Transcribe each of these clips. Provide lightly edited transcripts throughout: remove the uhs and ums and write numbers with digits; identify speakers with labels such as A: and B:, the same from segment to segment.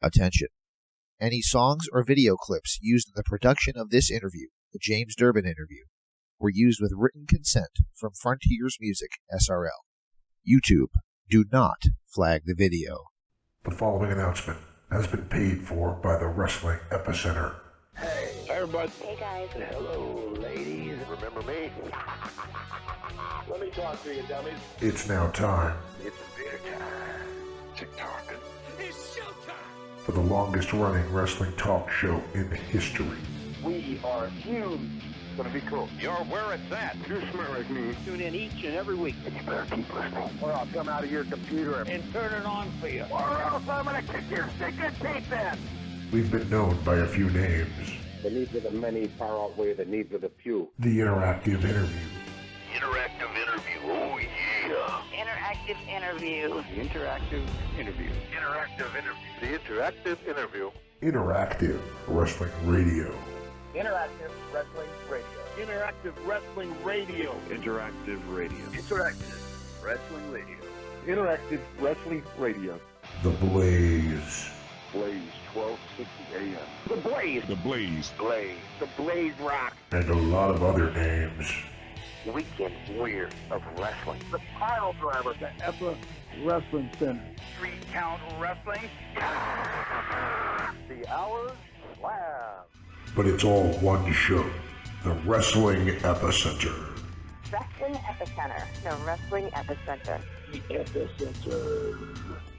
A: Attention. Any songs or video clips used in the production of this interview, the James Durbin interview, were used with written consent from Frontiers Music, SRL. YouTube, do not flag the video.
B: The following announcement has been paid for by the Wrestling Epicenter.
C: Hey, everybody.
D: Hey, guys.
C: Hello, ladies. Remember me? Let me talk to you, dummies.
B: It's now time
C: It's beer time. TikTok.
E: It's showtime!
B: for the longest running wrestling talk show in history.
C: We are huge. It's gonna be cool.
E: You're where it's at.
C: You smell like me.
E: Tune in each and every week.
C: You better keep listening, or I'll come out of your computer
E: And turn it on for you.
C: or else I'm gonna kick your stinking teeth in.
B: We've been known by a few names.
C: The needs of the many far outweigh the needs of the few.
B: The Interactive Interview,
C: Interactive interview. Oh, yeah.
D: Interactive interview.
C: The interactive interview. Interactive interview. The interactive interview.
B: Interactive Wrestling Radio,
C: Interactive wrestling radio.
E: Interactive Wrestling Radio.
C: Interactive radio. Interactive wrestling radio.
F: Interactive Wrestling Radio.
B: The Blaze,
C: Blaze 1260 AM.
E: The Blaze.
F: The Blaze.
C: Blaze.
E: The Blaze Rock.
B: and a lot of other names.
C: Weekend Warrior of Wrestling.
E: The Pile Driver.
F: The Epa Wrestling Center.
E: 3 Count Wrestling.
C: The Hours Slam.
B: But it's all one show, the Wrestling Epicenter.
D: Wrestling Epicenter. The Wrestling Epicenter.
F: The Epicenter.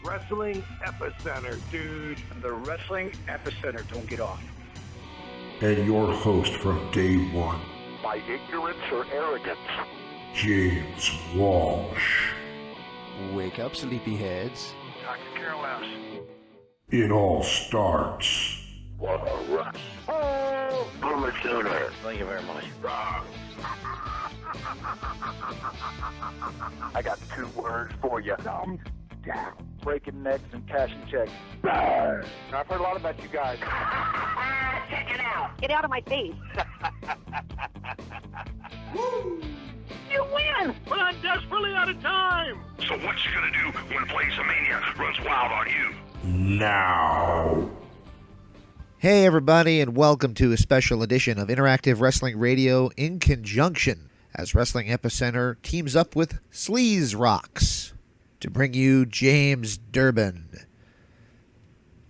E: Wrestling Epicenter, dude. The Wrestling Epicenter. Don't get off.
B: And your host from day one,
C: By ignorance or arrogance.
B: James Walsh.
G: Wake up, sleepyheads.
E: Dr. Carol House.
B: It all starts
C: What a rush. Oh, Boomer Sooner.
E: Thank you very much.
C: I got 2 words for you. Thumbs down. Breaking necks and cashing checks. I've heard a lot about you guys.
D: Check it out. Get out of my face. You win!
E: But I'm desperately out of time!
H: So what you gonna do when Blaze-A-Mania runs wild on you?
B: now.
A: Hey, everybody, and welcome to a special edition of Interactive Wrestling Radio in conjunction as Wrestling Epicenter teams up with Sleaze Rocks to bring you James Durbin.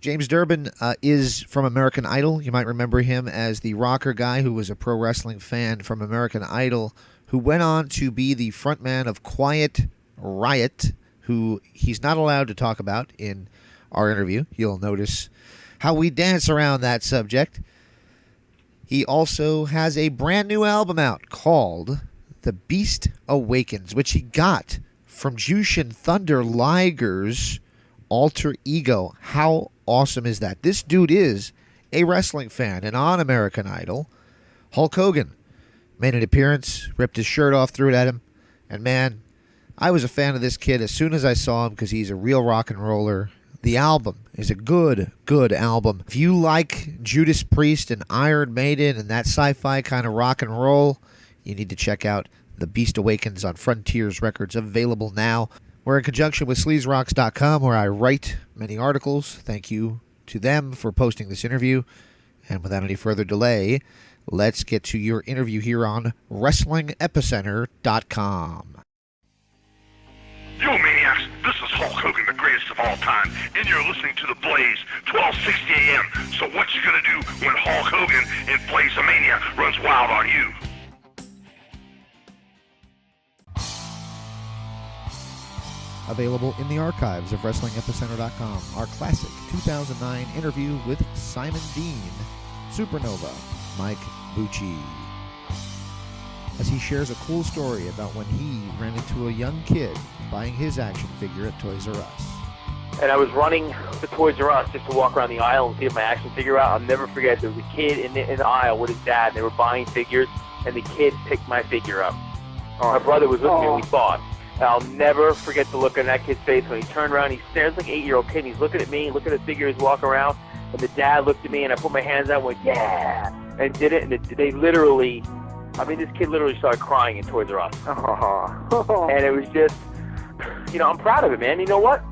A: James Durbin is from American Idol. You might remember him as the rocker guy who was a pro wrestling fan from American Idol, who went on to be the frontman of Quiet Riot, who he's not allowed to talk about in our interview. You'll notice how we dance around that subject. He also has a brand new album out called The Beast Awakens, which he got from Jushin Thunder Liger's alter ego. How awesome is that? This dude is a wrestling fan, and on American Idol, Hulk Hogan made an appearance, ripped his shirt off, threw it at him, and man, I was a fan of this kid as soon as I saw him because he's a real rock and roller. The album is a good album. If you like Judas Priest and Iron Maiden and that sci-fi kind of rock and roll, you need to check out The Beast Awakens on Frontiers Records, available now. We're in conjunction with sleazeRocks.com, where I write many articles. Thank you to them for posting this interview. And without any further delay, let's get to your interview here on WrestlingEpicenter.com.
H: Yo, maniacs, this is Hulk Hogan, the greatest of all time, and you're listening to The Blaze, 1260 AM. So what you gonna do when Hulk Hogan and Blaze-A-Mania runs wild on you?
A: Available in the archives of WrestlingEpicenter.com, our classic 2009 interview with Simon Dean, Supernova, Mike Bucci, as he shares a cool story about when he ran into a young kid buying his action figure at Toys R Us.
I: And I was running to Toys R Us just to walk around the aisle and see if my action figure out. I'll never forget, there was a kid in the aisle with his dad, and they were buying figures, and the kid picked my figure up. My brother was with me, and we fought. And I'll never forget the look on that kid's face when he turned around. He stares like an 8-year-old kid, and he's looking at me, looking at the figure, he's walking around, and the dad looked at me, and I put my hands out and went, yeah, and did it, and they literally, I mean, this kid literally started crying in Toys R Us. And it was just, I'm proud of it, man. You know what?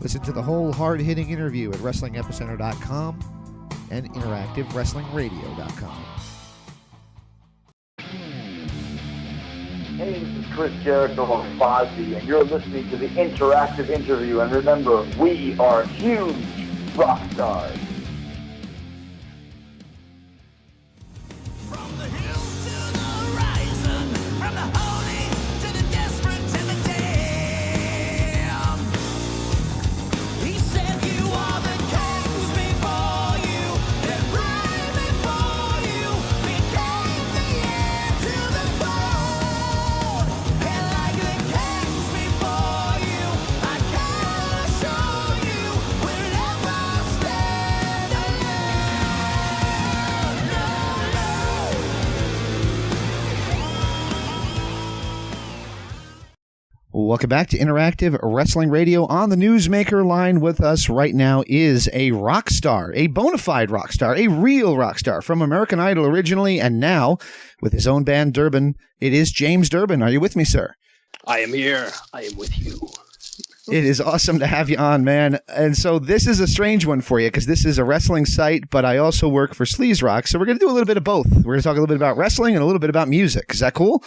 A: Listen to the whole hard-hitting interview at WrestlingEpicenter.com and InteractiveWrestlingRadio.com.
C: Hey, this is Chris Jericho of Fozzy, and you're listening to the Interactive Interview. And remember, we are huge rock stars.
J: From the hills to the horizon, from the holy to the desperate to the damned. He said you are the kings before you, and right before you became the heir to the throne. And like the kings before you, I can assure you we'll never stand alone. No, no.
A: Welcome back to Interactive Wrestling Radio. On the Newsmaker line with us right now is a rock star, a bona fide rock star, a real rock star from American Idol originally, and now with his own band Durbin. It is James Durbin. Are you with me, sir?
K: I am here. I am with you.
A: It is awesome to have you on, man. And so this is a strange one for you because this is a wrestling site, but I also work for Sleaze Rock. So we're going to do a little bit of both. We're going to talk a little bit about wrestling and a little bit about music. Is that cool?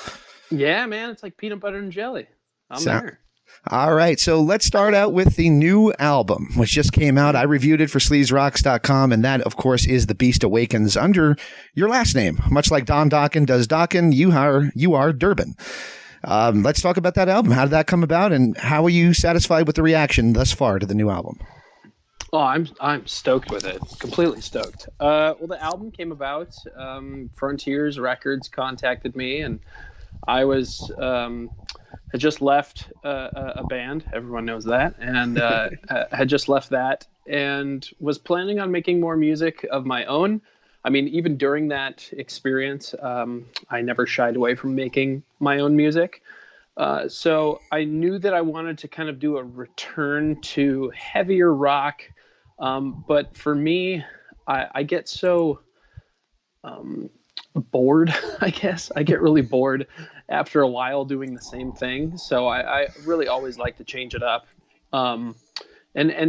K: Yeah, man. It's like peanut butter and jelly. I'm
A: So-
K: there.
A: All right, so let's start out with the new album, which just came out. I reviewed it for sleazeRocks.com, and that, of course, is The Beast Awakens under your last name. Much like Don Dokken does Dokken, you are Durbin. Let's talk about that album. How did that come about, and how are you satisfied with the reaction thus far to the new album?
K: Oh, I'm stoked with it. Completely stoked. Well, the album came about. Frontiers Records contacted me, and I was had just left a band. Everyone knows that, and had just left that, and was planning on making more music of my own. I mean, even during that experience, I never shied away from making my own music. So I knew that I wanted to kind of do a return to heavier rock. But for me, I get so bored, I guess. I get really bored after a while doing the same thing. So I really always like to change it up. And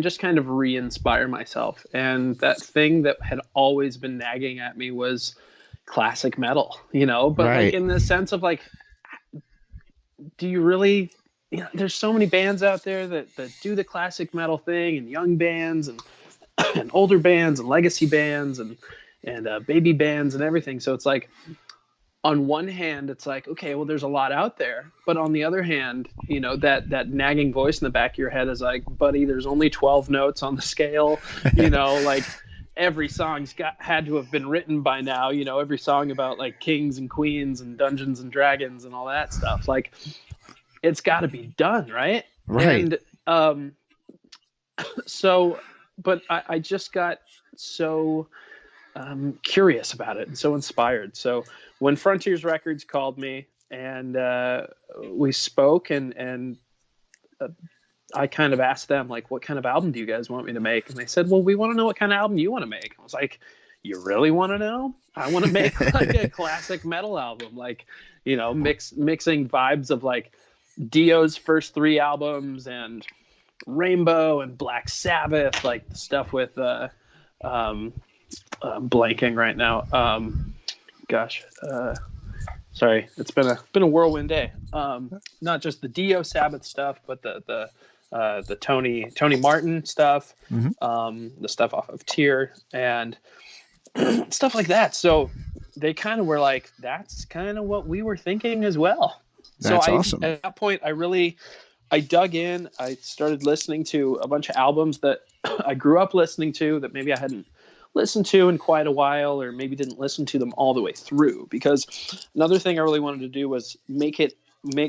K: just kind of re-inspire myself. And that thing that had always been nagging at me was classic metal, but
A: Right.
K: like in the sense of like, do you really, there's so many bands out there that do the classic metal thing, and young bands and older bands and legacy bands and baby bands and everything. So it's like, on one hand, it's like, okay, well, there's a lot out there. But on the other hand, that nagging voice in the back of your head is like, buddy, there's only 12 notes on the scale. Like every song's had to have been written by now. Every song about like kings and queens and Dungeons and Dragons and all that stuff. Like, it's got to be done, right?
A: Right.
K: And but I just got so curious about it and so inspired. So when Frontiers Records called me and we spoke, and I kind of asked them, like, what kind of album do you guys want me to make? And they said, well, we want to know what kind of album you want to make. I was like, you really want to know? I want to make like a classic metal album, like, mixing vibes of like Dio's first 3 albums and Rainbow and Black Sabbath, like the stuff with blanking right now. Sorry, it's been a whirlwind day. Not just the Dio Sabbath stuff, but the Tony Martin stuff, the stuff off of Tear and stuff like that. So they kind of were like, that's kind of what we were thinking as well.
A: That's
K: so
A: awesome.
K: At that point, I dug in. I started listening to a bunch of albums that I grew up listening to that maybe I hadn't listened to in quite a while, or maybe didn't listen to them all the way through. Because another thing I really wanted to do was make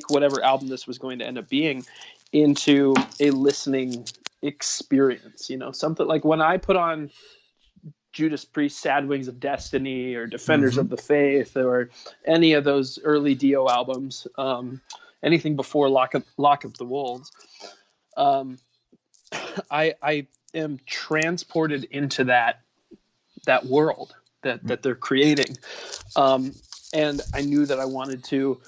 K: whatever album this was going to end up being into a listening experience. Something like when I put on Judas Priest, Sad Wings of Destiny, or Defenders of the Faith, or any of those early Dio albums, anything before Lock of the Wolves, I am transported into that world that they're creating. And I knew that I wanted to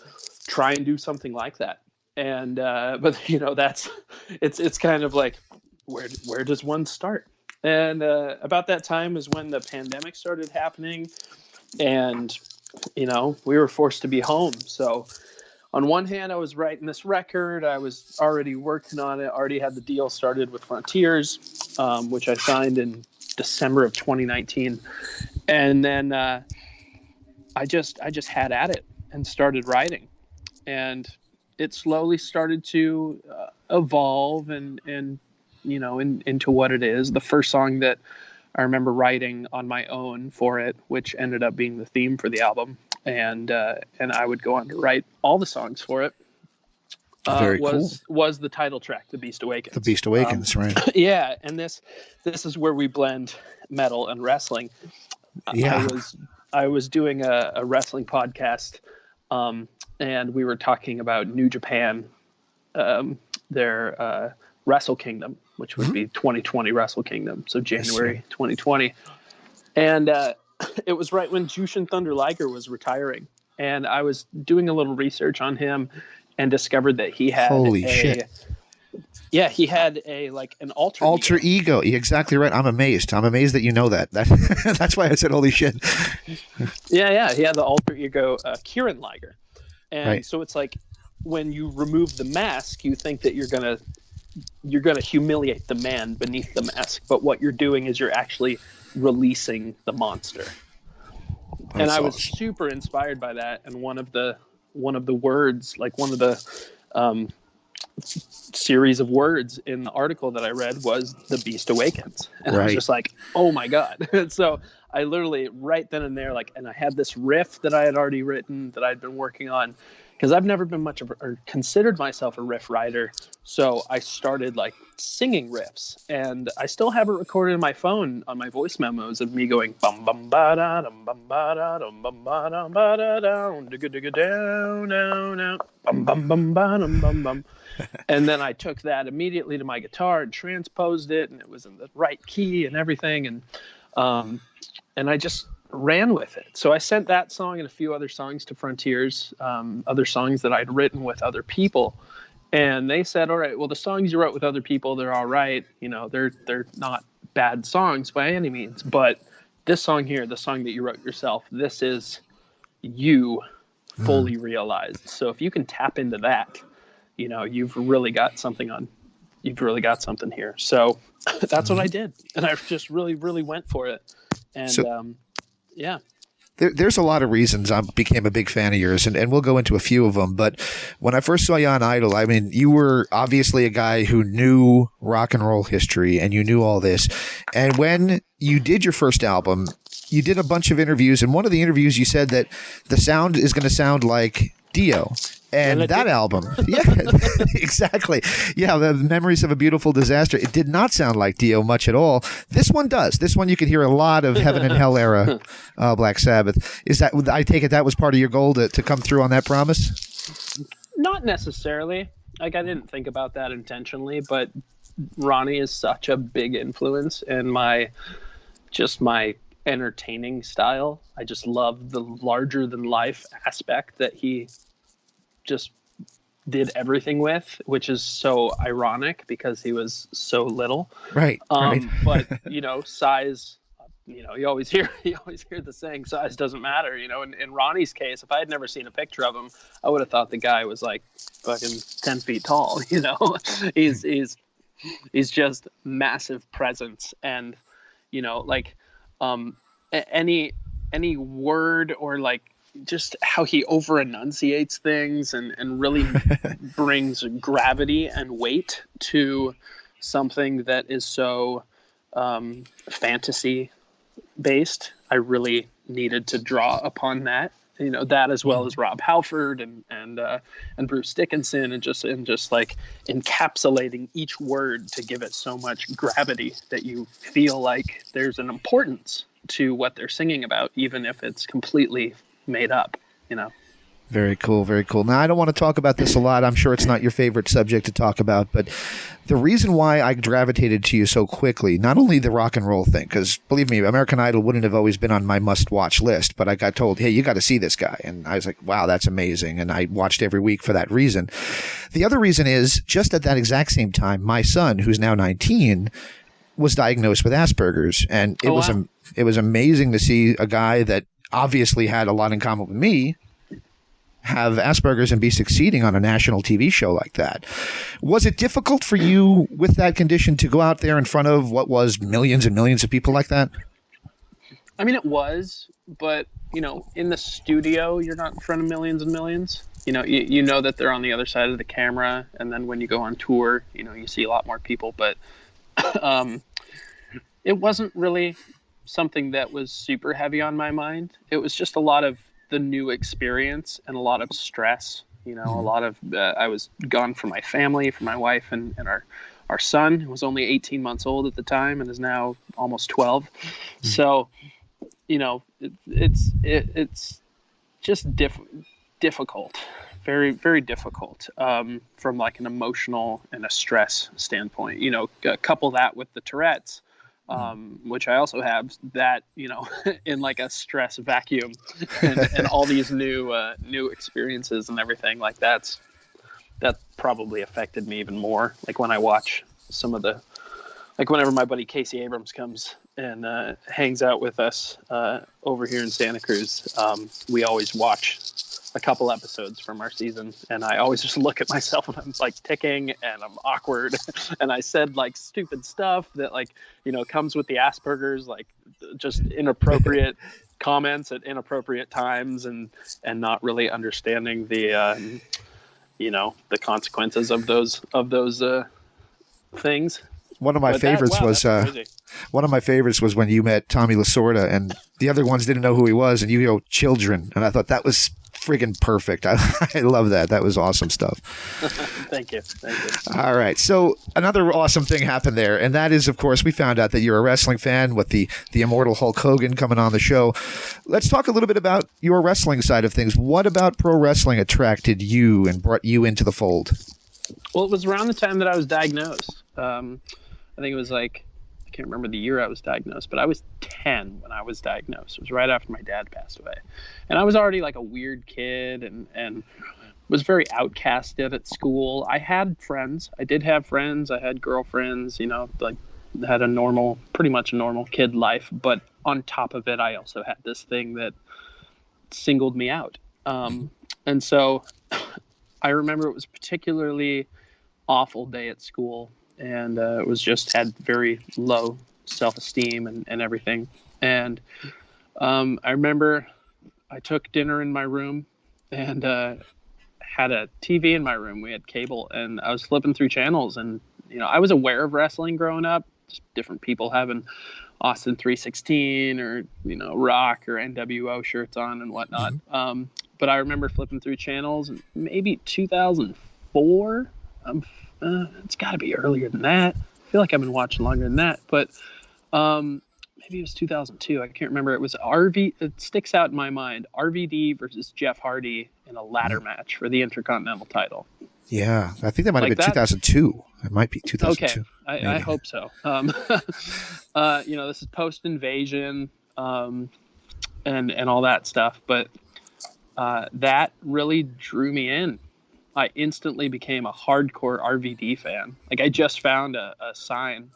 K: try and do something like that. And, but that's, it's kind of like, where does one start? And about that time is when the pandemic started happening, and we were forced to be home. So on one hand, I was writing this record. I was already working on it. Already had the deal started with Frontiers, which I signed in December of 2019, and then I just had at it and started writing, and it slowly started to evolve and into what it is. The first song that I remember writing on my own for it, which ended up being the theme for the album, and I would go on to write all the songs for it.
A: Very cool.
K: Was the title track, "The Beast Awakens"?
A: The Beast Awakens, right?
K: Yeah, and this is where we blend metal and wrestling.
A: Yeah.
K: I was doing a wrestling podcast, and we were talking about New Japan, their Wrestle Kingdom, which would be 2020 Wrestle Kingdom, so January 2020. And it was right when Jushin Thunder Liger was retiring, and I was doing a little research on him and discovered that he had Yeah, he had an alter
A: ego. You're exactly right. I'm amazed that you know that. That's why I said holy shit.
K: Yeah, he had the alter ego Kieran Liger. And
A: right.
K: So it's like when you remove the mask, you think that you're gonna humiliate the man beneath the mask, but what you're doing is you're actually releasing the monster. And I was super inspired by that, and one of the words, like one of the series of words in the article that I read was "The Beast Awakens," and I was just like, "Oh my god!" And so I literally right then and there, and I had this riff that I had already written that I'd been working on, because I've never been much of or considered myself a riff writer. So I started singing riffs, and I still have it recorded in my phone on my voice memos of me going bum bum ba da dum bum ba da dum bum ba da ba da down digga digga down down down bum bum bum ba dum bum bum. And then I took that immediately to my guitar and transposed it, and it was in the right key and everything, and I just ran with it. So I sent that song and a few other songs to Frontiers, other songs that I'd written with other people, and they said, "All right, well, the songs you wrote with other people, they're all right. They're not bad songs by any means, but this song here, the song that you wrote yourself, this is you fully realized. So if you can tap into that, you've really got something here." So that's what I did, and I just really, really went for it, and yeah.
A: There's a lot of reasons I became a big fan of yours, and we'll go into a few of them. But when I first saw you on Idol, I mean, you were obviously a guy who knew rock and roll history, and you knew all this. And when you did your first album, you did a bunch of interviews, and one of the interviews you said that the sound is going to sound like Dio. And that album, yeah, exactly. Yeah, the Memories of a Beautiful Disaster. It did not sound like Dio much at all. This one does. This one you could hear a lot of Heaven and Hell era Black Sabbath. Is that? I take it that was part of your goal to come through on that promise?
K: Not necessarily. I didn't think about that intentionally, but Ronnie is such a big influence in my entertaining style. I just love the larger than life aspect that he just did everything with, which is so ironic because he was so little.
A: Right.
K: But size, you always hear the saying, size doesn't matter. In Ronnie's case, if I had never seen a picture of him, I would have thought the guy was fucking 10 feet tall. He's just massive presence, and any word or just how he over enunciates things and really brings gravity and weight to something that is so fantasy based. I really needed to draw upon that, that as well as Rob Halford and Bruce Dickinson, and just encapsulating each word to give it so much gravity that you feel like there's an importance to what they're singing about, even if it's completely made up.
A: Very cool, very cool. Now, I don't want to talk about this a lot. I'm sure it's not your favorite subject to talk about, but the reason why I gravitated to you so quickly, not only the rock and roll thing, because believe me, American Idol wouldn't have always been on my must-watch list, but I got told, hey, you got to see this guy. And I was like, wow, that's amazing. And I watched every week for that reason. The other reason is, just at that exact same time, my son, who's now 19, was diagnosed with Asperger's. And it was amazing to see a guy that obviously had a lot in common with me have Asperger's and be succeeding on a national TV show like that. Was it difficult for you with that condition to go out there in front of what was millions and millions of people like that?
K: I mean, it was, but, you know, in the studio, you're not in front of millions and millions. You know, you know that they're on the other side of the camera. And then when you go on tour, you know, you see a lot more people. But it wasn't really something that was super heavy on my mind. It was just a lot of the new experience and a lot of stress, you know, a lot of, I was gone from my family, from my wife and our son, who was only 18 months old at the time and is now almost 12. So, you know, it's just difficult, very, very difficult, from like an emotional and a stress standpoint, you know, couple that with the Tourette's, which I also have, that, you know, in like a stress vacuum and all these new experiences and everything like that probably affected me even more. Like when I watch some of like whenever my buddy Casey Abrams comes and hangs out with us over here in Santa Cruz, we always watch a couple episodes from our season, and I always just look at myself and I'm like ticking and I'm awkward and I said like stupid stuff that, like, you know, comes with the Asperger's, like just inappropriate comments at inappropriate times and not really understanding the you know, the consequences of those things.
A: One of my favorites was when you met Tommy Lasorda and the other ones didn't know who he was, and you go, children. And I thought that was friggin' perfect. I love that. That was awesome stuff.
K: Thank you.
A: All right. So another awesome thing happened there, and that is, of course, we found out that you're a wrestling fan with the immortal Hulk Hogan coming on the show. Let's talk a little bit about your wrestling side of things. What about pro wrestling attracted you and brought you into the fold?
K: Well, it was around the time that I was diagnosed. I think it was like, I can't remember the year I was diagnosed, but I was 10 when I was diagnosed. It was right after my dad passed away. And I was already like a weird kid and was very outcasted at school. I had friends. I did have friends. I had girlfriends, you know, like had pretty much a normal kid life. But on top of it, I also had this thing that singled me out. And so I remember it was a particularly awful day at school. And it was just had very low self-esteem and everything. And I remember I took dinner in my room and had a TV in my room. We had cable, and I was flipping through channels. And, you know, I was aware of wrestling growing up, just different people having Austin 316 or, you know, Rock or NWO shirts on and whatnot. But I remember flipping through channels, and maybe 2004. It's got to be earlier than that. I feel like I've been watching longer than that, but maybe it was 2002. I can't remember. It was it sticks out in my mind. RVD versus Jeff Hardy in a ladder match for the Intercontinental title.
A: Yeah, I think that might have been 2002. It might be 2002.
K: Okay, I hope so. You know, this is post-invasion and all that stuff, but that really drew me in. I instantly became a hardcore RVD fan. Like, I just found a sign,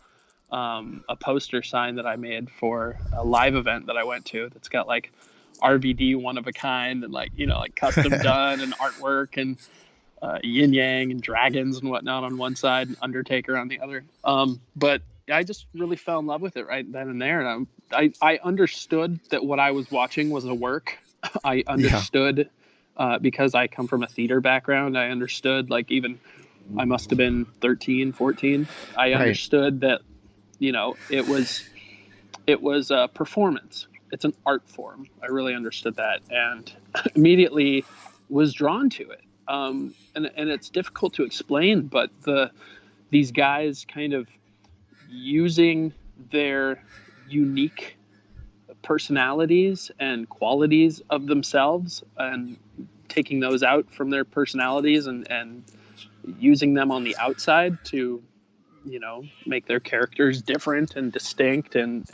K: a poster sign that I made for a live event that I went to that's got like RVD one of a kind and like, you know, like custom done and artwork and yin yang and dragons and whatnot on one side and Undertaker on the other. But I just really fell in love with it right then and there. And I understood that what I was watching was a work. I understood because I come from a theater background. I understood, like, even I must have been 13, 14. I understood that, you know, it was a performance. It's an art form. I really understood that and immediately was drawn to it. And it's difficult to explain, but these guys kind of using their unique personalities and qualities of themselves and taking those out from their personalities and using them on the outside to, make their characters different and distinct. And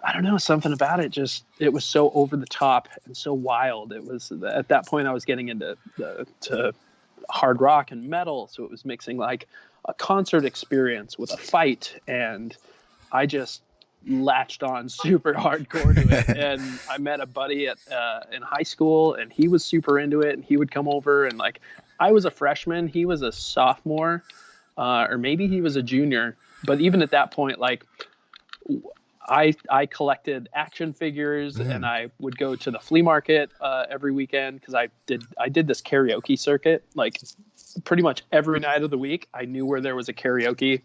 K: I don't know, something about it it was so over the top and so wild. It was, at that point I was getting into to hard rock and metal. So it was mixing like a concert experience with a fight. And I just latched on super hardcore to it. And I met a buddy in high school, and he was super into it, and he would come over, and like, I was a freshman, he was a sophomore, or maybe he was a junior. But even at that point, like, I collected action figures, and I would go to the flea market every weekend, because I did this karaoke circuit. Like, pretty much every night of the week, I knew where there was a karaoke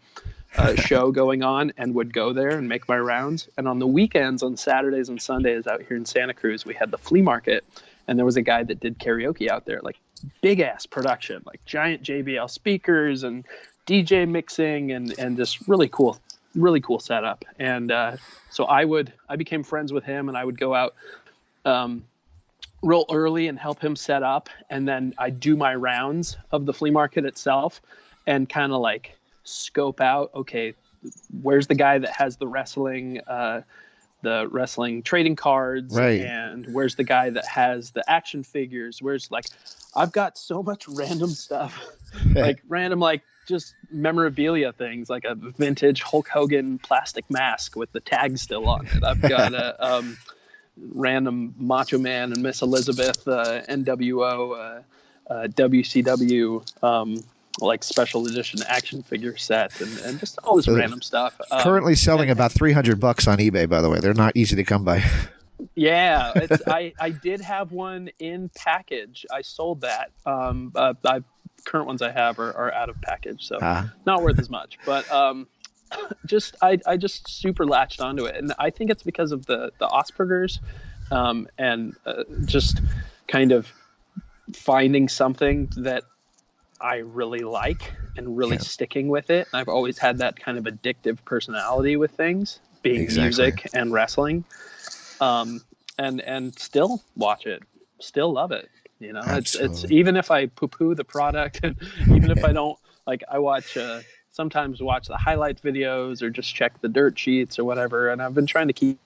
K: show going on, and would go there and make my rounds. And on the weekends, on Saturdays and Sundays out here in Santa Cruz, we had the flea market, and there was a guy that did karaoke out there, like big ass production, like giant JBL speakers and DJ mixing, and just really cool setup. And so I became friends with him, and I would go out real early and help him set up, and then I do my rounds of the flea market itself, and kind of like scope out, okay, where's the guy that has the wrestling trading cards,
A: right,
K: and where's the guy that has the action figures, where's, like, I've got so much random stuff, like random, like, just memorabilia things, like a vintage Hulk Hogan plastic mask with the tag still on it. I've got a random Macho Man and Miss Elizabeth NWO WCW like special edition action figure set, and just all this random stuff.
A: Currently selling about $300 on eBay, by the way. They're not easy to come by.
K: Yeah, I did have one in package. I sold that. Current ones I have are out of package, so not worth as much. But I just super latched onto it, and I think it's because of the Asperger's, and just kind of finding something that I really like and really sticking with it. I've always had that kind of addictive personality with things, being music and wrestling, and still watch it, still love it. It's even if I poo-poo the product, and even if I don't, like, I sometimes watch the highlight videos or just check the dirt sheets or whatever. And I've been trying to keep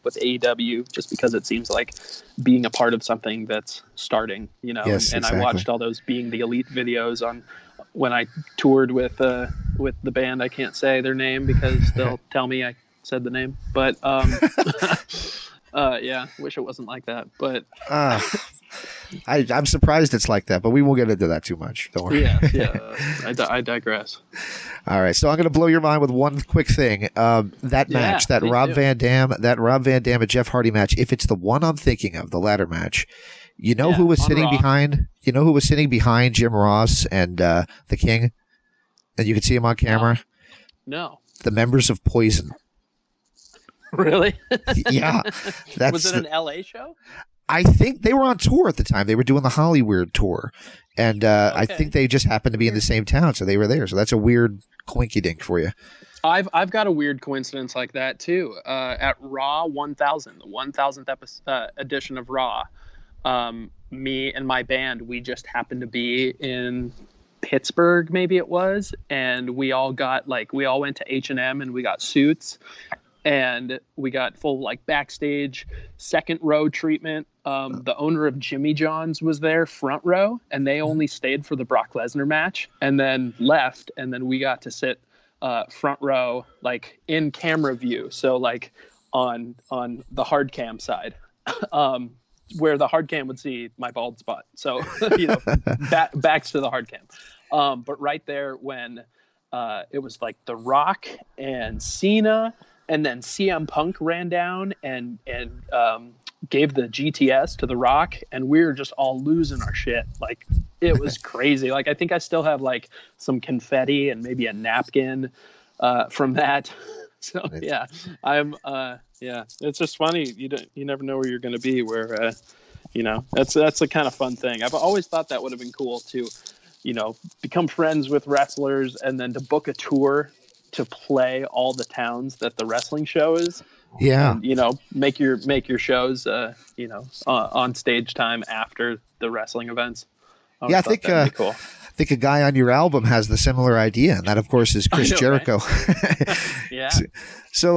K: with AEW just because it seems like being a part of something that's starting,
A: Yes,
K: and
A: exactly.
K: I watched all those Being the Elite videos on when I toured with the band. I can't say their name because they'll tell me I said the name, but yeah, wish it wasn't like that, but
A: I'm surprised it's like that, but we won't get into that too much. Don't worry.
K: I digress.
A: All right, so I'm going to blow your mind with one quick thing. That match, that Rob Van Dam and Jeff Hardy match, if it's the one I'm thinking of, the ladder match, who was sitting behind? You know who was sitting behind Jim Ross and the King? And you could see him on camera.
K: No.
A: The members of Poison.
K: Really?
A: Yeah.
K: Was it an LA show?
A: I think they were on tour at the time. They were doing the Hollywood tour. And I think they just happened to be in the same town, so they were there. So that's a weird coinky dink for you.
K: I've got a weird coincidence like that too. At Raw 1000, the 1000th edition of Raw, me and my band, we just happened to be in Pittsburgh, maybe it was, and we all went to H&M and we got suits. And we got full like backstage second row treatment. The owner of Jimmy John's was there front row, and they only stayed for the Brock Lesnar match and then left. And then we got to sit front row, like in camera view. So like on the hard cam side, where the hard cam would see my bald spot. So, backs to the hard cam. But right there when it was like The Rock and Cena, and then CM Punk ran down and gave the GTS to The Rock, and we were just all losing our shit. Like, it was crazy. Like, I think I still have like some confetti and maybe a napkin from that. So yeah, it's just funny. You never know where you're going to be. Where that's a kind of fun thing. I've always thought that would have been cool to, become friends with wrestlers and then to book a tour to play all the towns that the wrestling show is.
A: Yeah.
K: And, you know, make your shows, you know, on stage time after the wrestling events.
A: Yeah, I think
K: that'd be cool.
A: I think a guy on your album has the similar idea, and that, of course, is Chris Jericho.
K: Right? Yeah.
A: So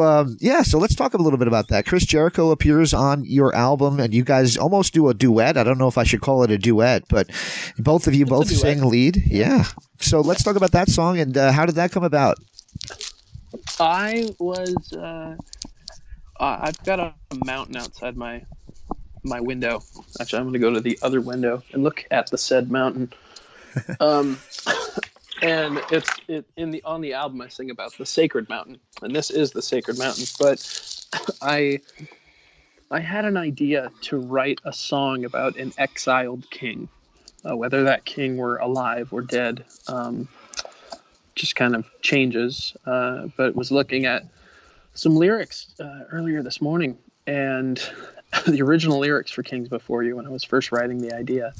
A: let's talk a little bit about that. Chris Jericho appears on your album, and you guys almost do a duet. I don't know if I should call it a duet, but both of you sing lead. Yeah. So let's talk about that song, and how did that come about?
K: I was, I've got a mountain outside my window. Actually, I'm going to go to the other window and look at the said mountain. And on the album I sing about the sacred mountain, and this is the sacred mountain. But I had an idea to write a song about an exiled king, whether that king were alive or dead. Just kind of changes, but was looking at some lyrics earlier this morning, and the original lyrics for Kings Before You when I was first writing the idea.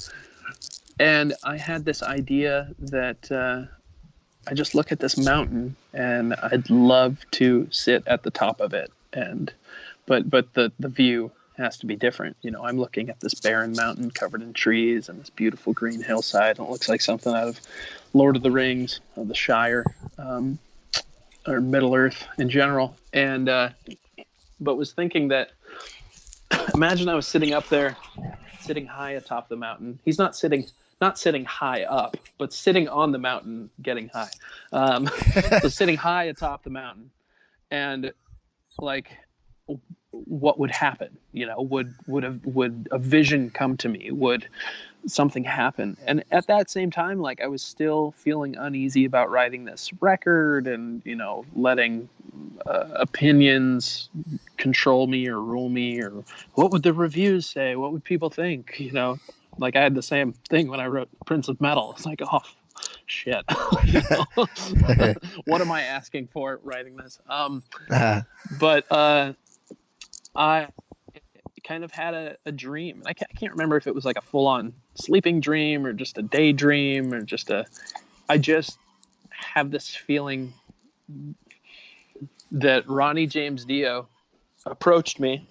K: And I had this idea that I just look at this mountain and I'd love to sit at the top of it. But the view has to be different. You know, I'm looking at this barren mountain covered in trees and this beautiful green hillside. And it looks like something out of Lord of the Rings, of the Shire, or Middle Earth in general. And but was thinking that, imagine I was sitting up there, sitting high atop the mountain. He's not sitting high up, but sitting on the mountain, getting high. So sitting high atop the mountain, and like, what would happen? You know, would a vision come to me? Would something happen? And at that same time, like, I was still feeling uneasy about writing this record, and, you know, letting opinions control me or rule me, or what would the reviews say? What would people think? You know, like, I had the same thing when I wrote Prince of Metal. It's like, oh, shit. You know? What am I asking for writing this? But I kind of had a dream. I can't remember if it was like a full-on sleeping dream or just a daydream or I just have this feeling that Ronnie James Dio approached me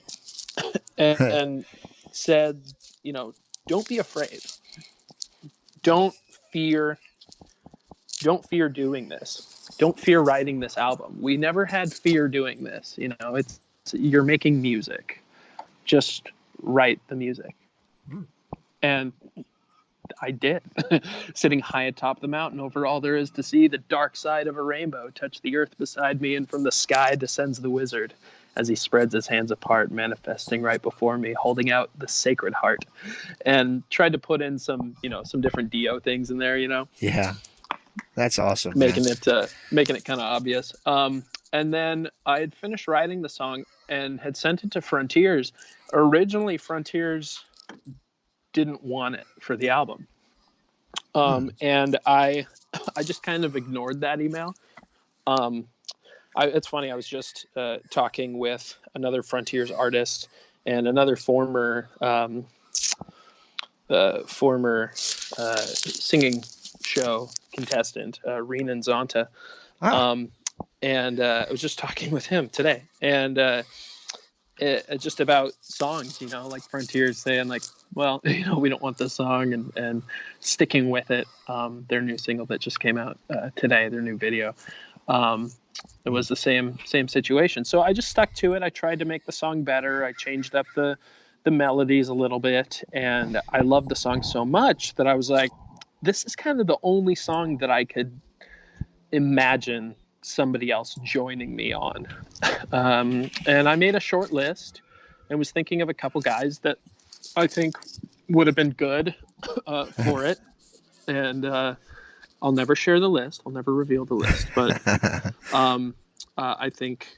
K: and said, you know, don't be afraid. Don't fear doing this. Don't fear writing this album. We never had fear doing this. You know, you're making music. Just write the music. And I did. Sitting high atop the mountain, over all there is to see, the dark side of a rainbow touch the earth beside me, and from the sky descends the wizard as he spreads his hands apart, manifesting right before me, holding out the sacred heart. And tried to put in some different Dio things in there, you know.
A: Yeah. That's awesome.
K: Making it kind of obvious. And then I had finished writing the song and had sent it to Frontiers. Originally, Frontiers didn't want it for the album. And I just kind of ignored that email. It's funny, I was just talking with another Frontiers artist and another former singing show contestant, Renan Zonta. And I was just talking with him today, and just about songs, you know, like Frontiers saying, like, well, you know, we don't want this song, and sticking with it. Their new single that just came out today, their new video, it was the same situation. So I just stuck to it. I tried to make the song better. I changed up the melodies a little bit, and I loved the song so much that I was like, this is kind of the only song that I could imagine somebody else joining me on. And I made a short list and was thinking of a couple guys that I think would have been good for it. And I'll never share the list. I'll never reveal the list, but I think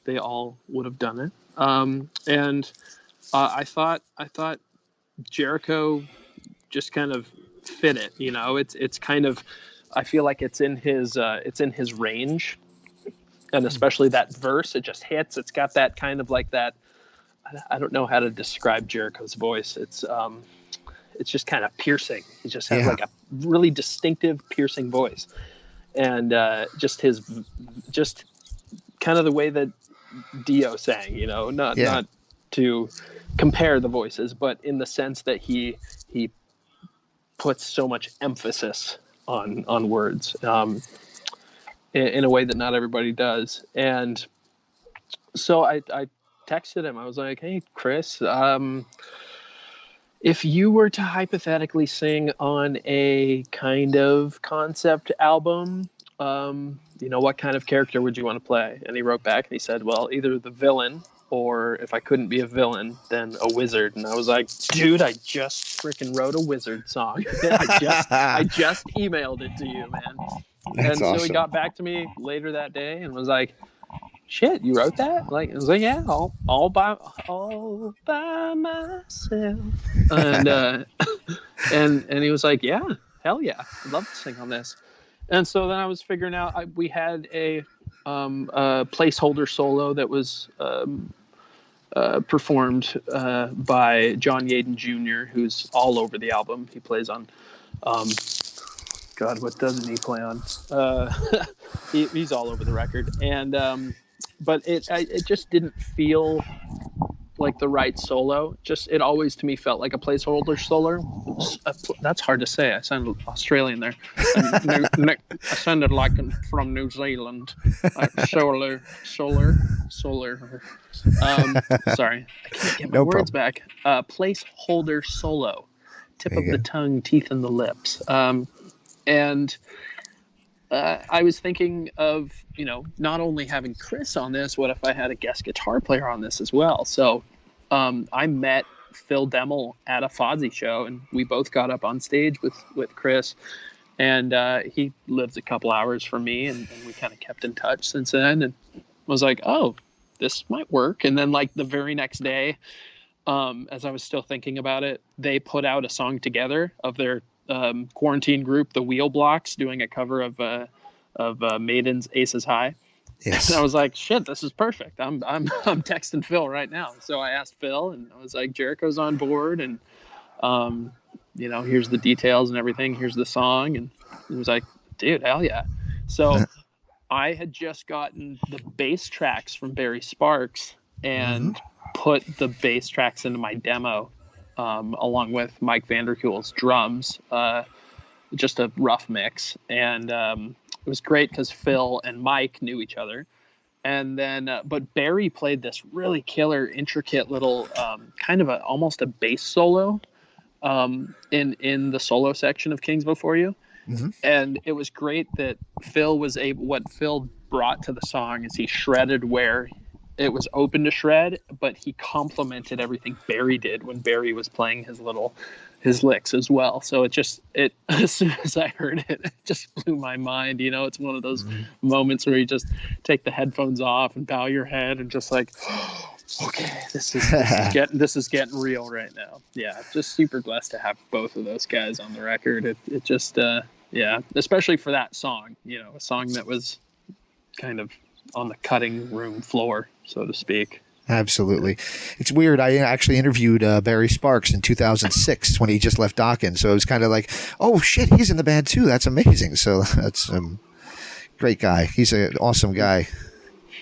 K: they all would have done it. And I thought Jericho just kind of fit it. You know, it's kind of, I feel like it's in his range, and especially that verse, it just hits. It's got that kind of like that. I don't know how to describe Jericho's voice. It's just kind of piercing. He just has like a really distinctive, piercing voice, and just kind of the way that Dio sang, not to compare the voices, but in the sense that he puts so much emphasis on words in a way that not everybody does. And so I texted him. I was like, "Hey, Chris, if you were to hypothetically sing on a kind of concept album, what kind of character would you want to play?" And he wrote back and he said, "Well, either the villain, or if I couldn't be a villain, then a wizard." And I was like, "Dude, I just freaking wrote a wizard song. I just emailed it to you, man."
A: That's
K: so
A: awesome.
K: he got back to me later that day and was like, "Shit, you wrote that?" Like, I was like, "Yeah, all by myself." And and he was like, "Yeah, hell yeah, I'd love to sing on this." And so then I was figuring out, we had a placeholder solo that was performed by John Yaden Jr., who's all over the album. He plays on, God, what doesn't he play on? He's all over the record. And but it just didn't feel like the right solo. It always to me felt like a placeholder solo. That's hard to say. I sounded Australian there. I sounded like from New Zealand. Solar. Sorry, I can't get my words back. Placeholder solo. Tip of the tongue, teeth in the lips. And I was thinking of, not only having Chris on this, what if I had a guest guitar player on this as well? So I met Phil Demmel at a Fozzy show, and we both got up on stage with Chris, and he lives a couple hours from me, and we kind of kept in touch since then, and was like, oh, this might work. And then like the very next day, as I was still thinking about it, they put out a song together of their quarantine group, the Wheel Blocks, doing a cover of Maiden's Aces High. Yes. And I was like, shit, this is perfect. I'm texting Phil right now. So I asked Phil, and I was like, Jericho's on board, and here's the details and everything. Here's the song, and he was like, dude, hell yeah. So I had just gotten the bass tracks from Barry Sparks and put the bass tracks into my demo, along with Mike Vanderkuel's drums, just a rough mix. And it was great because Phil and Mike knew each other. And then, but Barry played this really killer, intricate little, kind of almost a bass solo in the solo section of Kings Before You. And it was great that what Phil brought to the song is he shredded where it was open to shred, but he complemented everything Barry did when Barry was playing his licks as well. So it as soon as I heard it, it just blew my mind. It's one of those moments where you just take the headphones off and bow your head and just like, okay, this is getting real right now. Yeah, just super blessed to have both of those guys on the record. It just especially for that song, a song that was kind of on the cutting room floor, so to speak.
A: Absolutely. It's weird. I actually interviewed Barry Sparks in 2006 when he just left Dawkins. So it was kind of like, oh shit, he's in the band too. That's amazing. So that's great guy. He's an awesome guy.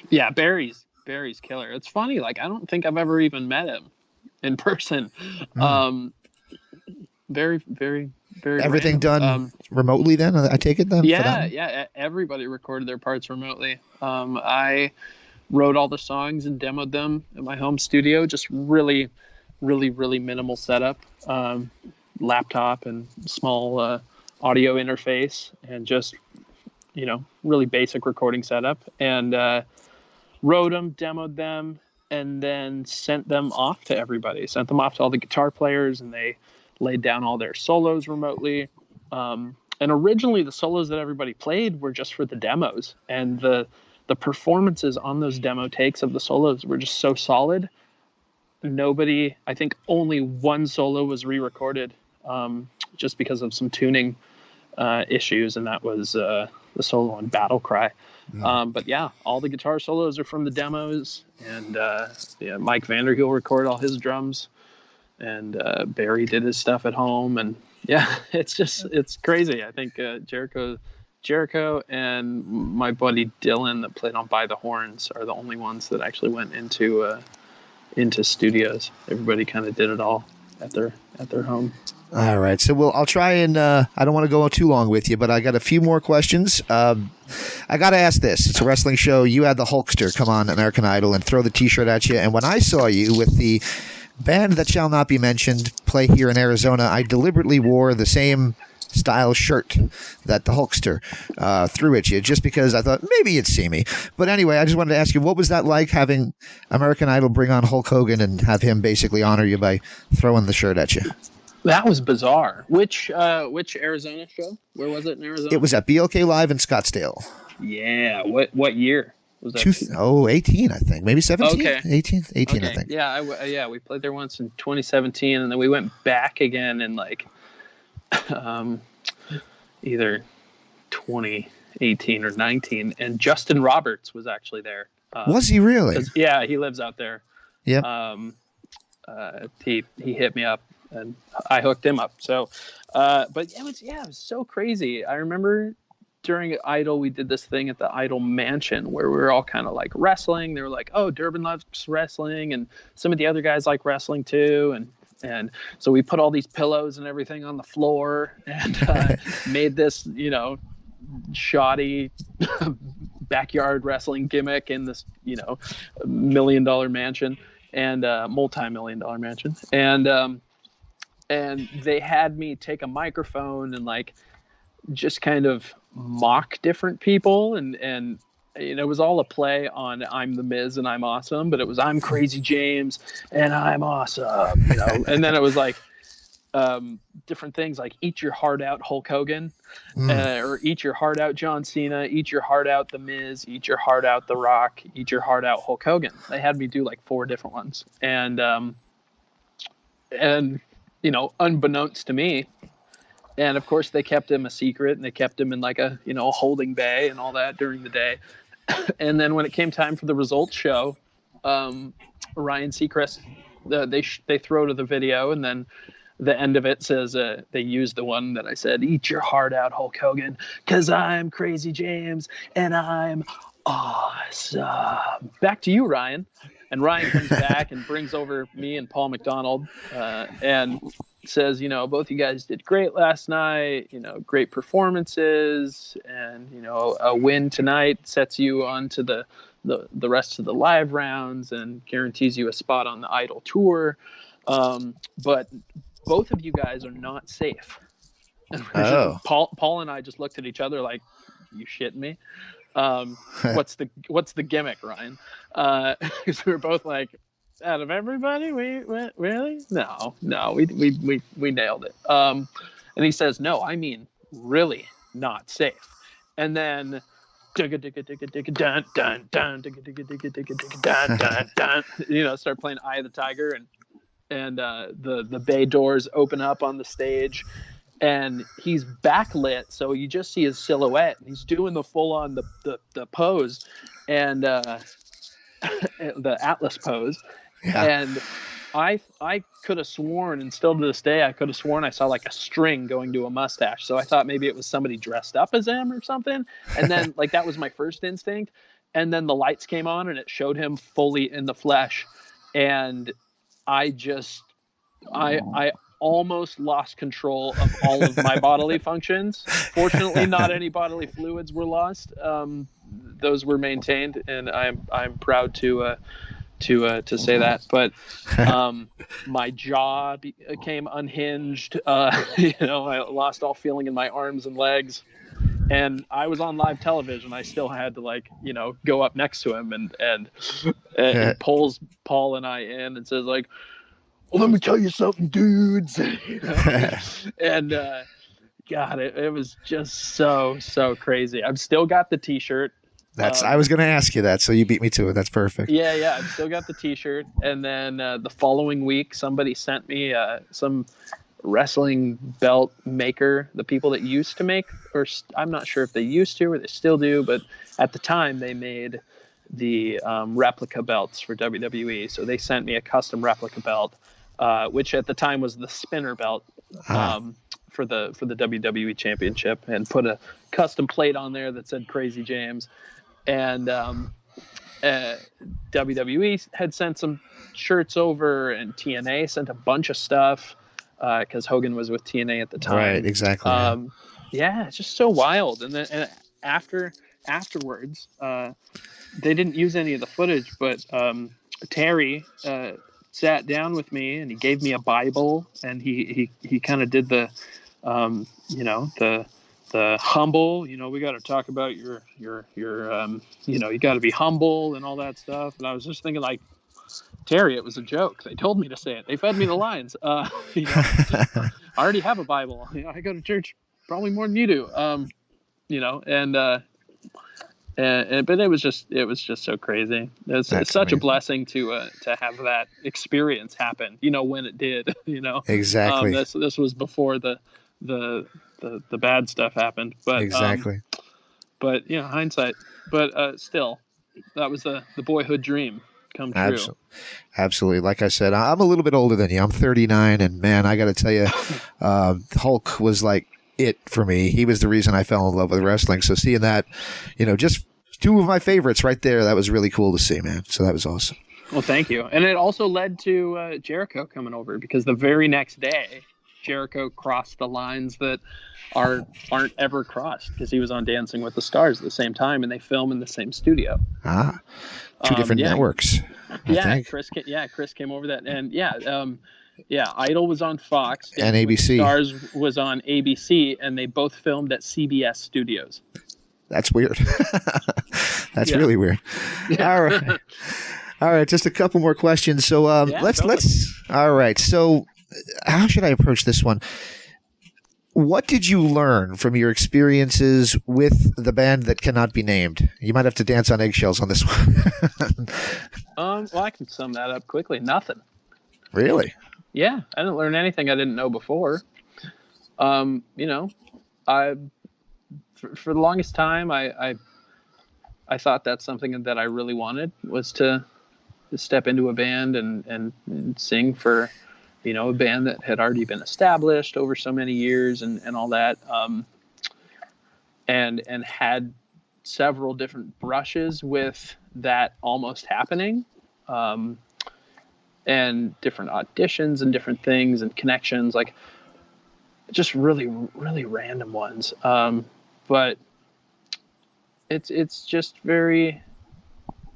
K: Yeah, Barry's killer. It's funny. Like, I don't think I've ever even met him in person. Very, very, very.
A: Everything done remotely then, I take it then?
K: Yeah. Everybody recorded their parts remotely. I wrote all the songs and demoed them in my home studio. Just really, really, really minimal setup. Laptop and small audio interface, and just, really basic recording setup. And wrote them, demoed them, and then sent them off to everybody. Sent them off to all the guitar players, and they laid down all their solos remotely. And originally the solos that everybody played were just for the demos, and the performances on those demo takes of the solos were just so solid. I think only one solo was re-recorded, just because of some tuning issues, and that was the solo on Battle Cry. But yeah, all the guitar solos are from the demos, and Mike Vanderkuel recorded all his drums, and Barry did his stuff at home, and yeah, it's crazy. I think Jericho Jericho and my buddy Dylan that played on By the Horns are the only ones that actually went into studios. Everybody kind of did it all at their home.
A: All right, so I'll try and I don't want to go too long with you, but I got a few more questions. I got to ask this. It's a wrestling show. You had the Hulkster come on American Idol and throw the T-shirt at you, and when I saw you with the band that shall not be mentioned play here in Arizona, I deliberately wore the same style shirt that the Hulkster threw at you, just because I thought maybe you'd see me. But anyway, I just wanted to ask you, what was that like, having American Idol bring on Hulk Hogan and have him basically honor you by throwing the shirt at you?
K: That was bizarre. Which Arizona show? Where was it in Arizona?
A: It was at BLK Live in Scottsdale.
K: Yeah. What year was that?
A: 18, I think. Maybe 17?
K: Okay.
A: 18,
K: Okay.
A: I think.
K: Yeah, we played there once in 2017, and then we went back again in either 2018 or 19, and Justin Roberts was actually there.
A: Was he really?
K: Yeah, he lives out there.
A: Yep.
K: He hit me up, and I hooked him up. So, but it was so crazy. I remember during Idol, we did this thing at the Idol Mansion where we were all kind of like wrestling. They were like, "Oh, Durbin loves wrestling, and some of the other guys like wrestling too." And so we put all these pillows and everything on the floor and made this, shoddy backyard wrestling gimmick in this, $1 million mansion and multi-million-dollar mansion. And they had me take a microphone and just kind of mock different people. And it was all a play on I'm the Miz and I'm awesome, but it was I'm Crazy James and I'm awesome, and then it was different things like eat your heart out Hulk Hogan, or eat your heart out John Cena, eat your heart out the Miz, eat your heart out The Rock, eat your heart out Hulk Hogan. They had me do 4 different ones, and unbeknownst to me, and of course they kept him a secret, and they kept him in a holding bay and all that during the day. And then when it came time for the results show, Ryan Seacrest, they throw to the video, and then the end of it says they used the one that I said, eat your heart out Hulk Hogan, because I'm Crazy James and I'm awesome. Back to you, Ryan. And Ryan comes back and brings over me and Paul McDonald and says, both you guys did great last night, great performances, and, a win tonight sets you on to the rest of the live rounds and guarantees you a spot on the Idol tour. But both of you guys are not safe.
A: Oh.
K: Paul and I just looked at each other like, you shitting me? What's the gimmick, Ryan? Because we were both like, out of everybody, we went, really? No, we nailed it. And he says, no, I mean really not safe. And then start playing Eye of the Tiger, and the bay doors open up on the stage, and he's backlit, so you just see his silhouette. He's doing the full on the pose, and the Atlas pose. Yeah. And I could have sworn, and still to this day, I could have sworn I saw a string going to a mustache. So I thought maybe it was somebody dressed up as him or something. And then that was my first instinct. And then the lights came on and it showed him fully in the flesh. And I almost lost control of all of my bodily functions. Fortunately, not any bodily fluids were lost. Those were maintained, and I'm proud to say that. But my jaw became unhinged. I lost all feeling in my arms and legs, and I was on live television. I still had to go up next to him and pulls Paul and I in and says well, let me tell you something, dudes. And God, it was just so crazy. I've still got the T-shirt.
A: I was going to ask you that, so you beat me to it. That's perfect.
K: Yeah, I've still got the T-shirt. And then the following week, somebody sent me some wrestling belt maker, the people that used to make, or I'm not sure if they used to or they still do, but at the time they made the replica belts for WWE. So they sent me a custom replica belt, which at the time was the spinner belt. for the WWE Championship and put a custom plate on there that said Crazy James. And WWE had sent some shirts over, and TNA sent a bunch of stuff because Hogan was with TNA at the time.
A: Right, exactly.
K: Yeah, it's just so wild. And then afterwards, they didn't use any of the footage, but Terry sat down with me and he gave me a Bible, and he kind of did the the humble, we got to talk about your you got to be humble and all that stuff. And I was just thinking, like, Terry, it was a joke. They told me to say it. They fed me the lines. I already have a Bible. I go to church probably more than you do. But it was just so crazy. It's such amazing. A blessing to have that experience happen. When it did.
A: Exactly.
K: This was before the bad stuff happened. But
A: exactly.
K: But hindsight. But still, that was the boyhood dream come true.
A: Absolutely. Like I said, I'm a little bit older than you. I'm 39, and man, I got to tell you, Hulk was like it for me. He was the reason I fell in love with wrestling. So seeing that, just two of my favorites right there, that was really cool to see, man. So that was awesome.
K: Well, thank you. And it also led to Jericho coming over, because the very next day, Jericho crossed the lines that aren't ever crossed, because he was on Dancing with the Stars at the same time, and they film in the same studio.
A: Two different networks.
K: Chris came over that, and Idol was on Fox
A: and ABC.
K: Stars was on ABC, and they both filmed at CBS Studios.
A: That's weird. That's really weird. Yeah. All right. Just a couple more questions. So let's. All right. So how should I approach this one? What did you learn from your experiences with the band that cannot be named? You might have to dance on eggshells on this one.
K: Well, I can sum that up quickly. Nothing.
A: Really?
K: Yeah, I didn't learn anything I didn't know before. For the longest time, I thought that's something that I really wanted, was to step into a band and sing for, a band that had already been established over so many years and all that, and had several different brushes with that almost happening, and different auditions and different things and connections, like just really, really random ones. But it's just very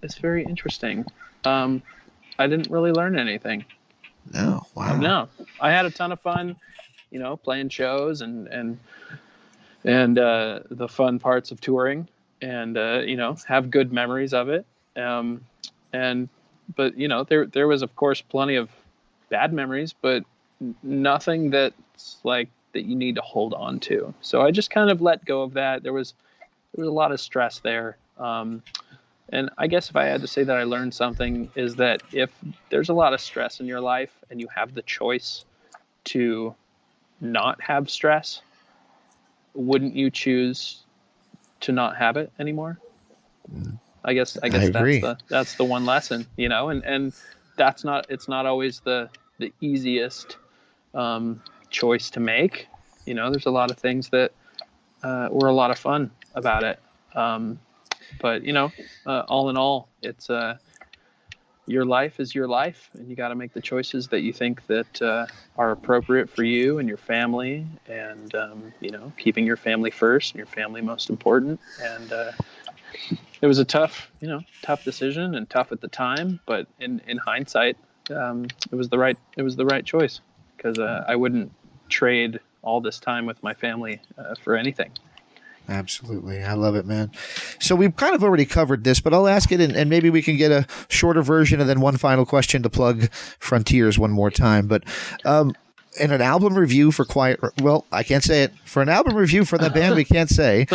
K: interesting. I didn't really learn anything.
A: No. Wow.
K: No, I had a ton of fun, playing shows and the fun parts of touring, and have good memories of it. But there was of course plenty of bad memories, but nothing that's like that you need to hold on to. So I just kind of let go of that. There was a lot of stress there. And I guess if I had to say that I learned something, is that if there's a lot of stress in your life and you have the choice to not have stress, wouldn't you choose to not have it anymore? I guess that's the one lesson, and it's not always the easiest choice to make. There's a lot of things that were a lot of fun about it. But all in all, it's your life is your life, and you got to make the choices that you think that are appropriate for you and your family, and keeping your family first and your family most important. And it was a tough decision, and tough at the time, but in hindsight, it was the right choice, because I wouldn't trade all this time with my family for anything.
A: Absolutely. I love it, man. So we've kind of already covered this, but I'll ask it, and maybe we can get a shorter version and then one final question to plug Frontiers one more time. But in an album review for I can't say it. For an album review for the band, we can't say.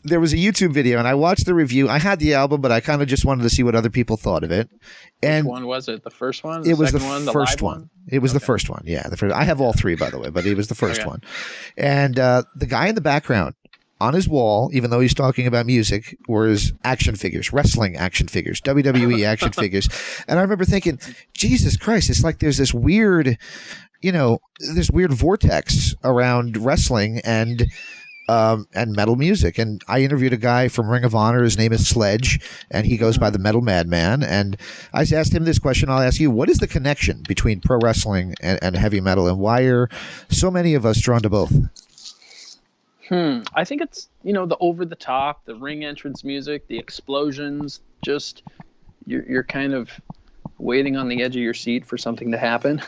A: There was a YouTube video, and I watched the review. I had the album, but I kind of just wanted to see what other people thought of it. And
K: which one was it? The first one?
A: It was the first one. It was the first one. Yeah, the first. I have all three, by the way, but it was the first one. And the guy in the background on his wall, even though he's talking about music, were his action figures, wrestling action figures, WWE action figures. And I remember thinking, Jesus Christ, it's like there's this weird this weird vortex around wrestling and metal music. And I interviewed a guy from Ring of Honor. His name is Sledge, and he goes by the Metal Madman. And I asked him this question. I'll ask you, what is the connection between pro wrestling and heavy metal, and why are so many of us drawn to both?
K: I think it's, the over the top, the ring entrance music, the explosions, just you're kind of waiting on the edge of your seat for something to happen.